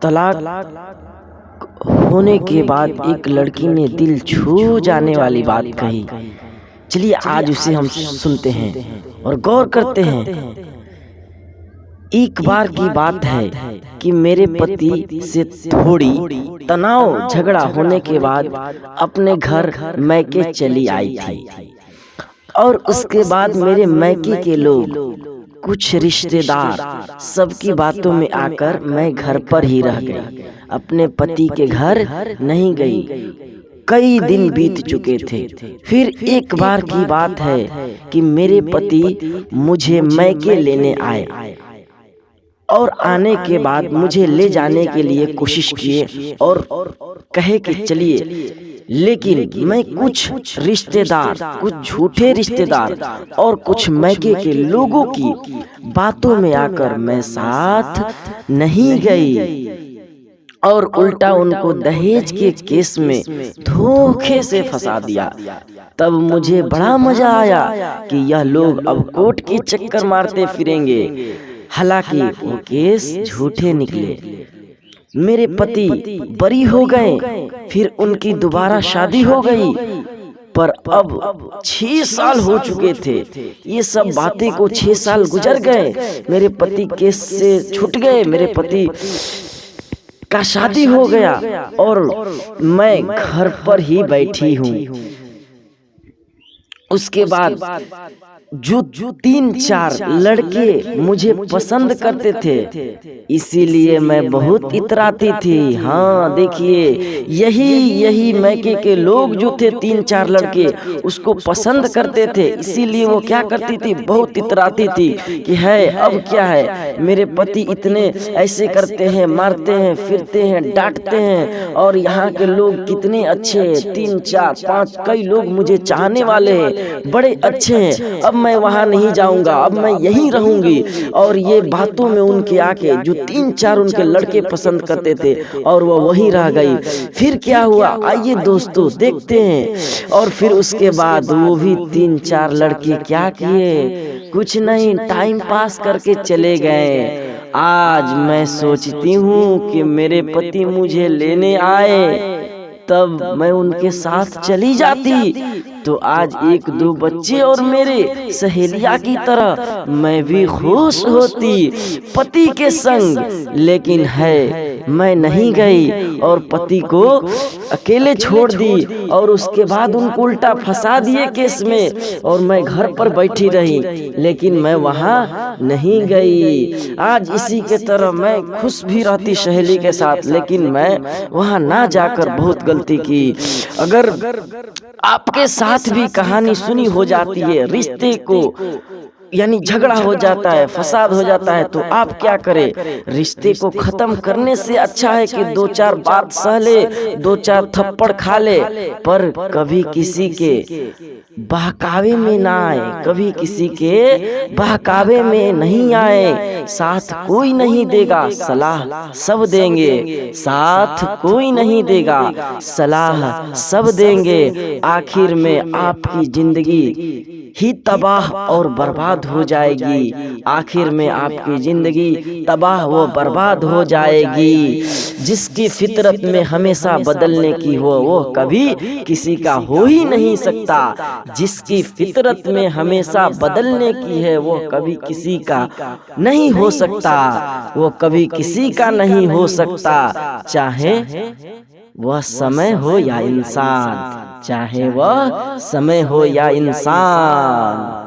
तलाक होने के बाद एक लड़की ने दिल छू जाने वाली बात कही। चलिए आज उसे हम सुनते हैं और गौर करते हैं। एक बार की बात है कि मेरे पति से थोड़ी तनाव झगड़ा होने के बाद अपने घर मैके चली आई थी और उसके बाद मेरे मैके के लोग, कुछ रिश्तेदार सबकी बातों में आकर मैं घर पर ही रह गई, अपने पति के घर नहीं गई। कई दिन बीत चुके थे। फिर एक बार की बात है कि मेरे पति मुझे मैके लेने आए और आने के बाद मुझे ले जाने के लिए कोशिश किए और कहे कि चलिए, लेकिन मैं कुछ रिश्तेदार, कुछ झूठे रिश्तेदार और कुछ मैके के लोगों की बातों में आकर मैं साथ नहीं गई और उल्टा उनको दहेज के केस में धोखे से फंसा दिया। तब मुझे बड़ा मजा आया कि यह लोग अब कोर्ट के चक्कर मारते फिरेंगे। हालांकि वो केस झूठे निकले। मेरे पति बरी हो गए, फिर उनकी दोबारा शादी हो गई, पर अब 6 साल हो चुके थे। ये सब बातें को 6 साल गुजर गए। मेरे पति केस से छूट गए, मेरे पति का शादी हो गया और मैं घर पर ही बैठी हूँ। उसके बाद जो 3-4 लड़के मुझे पसंद करते थे, इसीलिए मैं बहुत इतराती थी। हाँ देखिए, यही मैके के लोग जो थे, 3-4 लड़के उसको पसंद करते थे, इसीलिए वो क्या करती थी, बहुत इतराती थी कि है अब क्या है, मेरे पति इतने ऐसे करते हैं, मारते हैं, फिरते हैं, डांटते हैं और यहाँ के लोग कितने अच्छे हैं, 3-4-5 कई लोग मुझे चाहने वाले हैं, बड़े अच्छे हैं, अब मैं वहां नहीं जाऊंगा, अब मैं यहीं रहूंगी। और ये बातों में उनके आके जो 3-4 उनके लड़के पसंद करते थे और वो वहीं रह गई। फिर क्या हुआ, आइए दोस्तों देखते हैं। और फिर उसके बाद वो भी 3-4 लड़के क्या किए, कुछ नहीं, टाइम पास करके चले गए। आज मैं सोचती हूँ कि मेरे पति मुझे लेने आए, तब मैं उनके साथ चली जाती तो आज 1-2 बच्चे और मेरे सहेलिया की तरह मैं भी खुश होती पति के संग। लेकिन है मैं नहीं गई और पति को अकेले छोड़ दी और उसके बाद उनको उल्टा फंसा दिए केस में और मैं घर पर बैठी रही, लेकिन मैं वहां नहीं गई। आज इसी के तरह मैं खुश भी रहती सहेली के साथ, लेकिन मैं वहां ना जाकर बहुत गलती की। अगर आपके साथ भी कहानी सुनी हो जाती है, रिश्ते को यानी झगड़ा हो जाता है, फसाद हो जाता है, तो आप क्या करें, रिश्ते को खत्म करने से अच्छा है कि 2-4 बात सह ले, 2-4 थप्पड़ खा ले, पर कभी किसी के बहकावे में ना आए, कभी किसी के बहकावे में नहीं आए। साथ कोई नहीं देगा, सलाह सब देंगे, साथ कोई नहीं देगा, सलाह सब देंगे। आखिर में आपकी जिंदगी ही तबाह और बर्बाद हो जाएगी। आखिर में आपकी जिंदगी तबाह व बर्बाद हो जाएगी। जिसकी फितरत में हमेशा बदलने की हो, वो कभी किसी का हो ही नहीं सकता। जिसकी फितरत में हमेशा बदलने की है, वो कभी किसी का नहीं हो सकता, वो कभी किसी का नहीं हो सकता। चाहे वह समय हो या इंसान, चाहे वह समय हो या इंसान।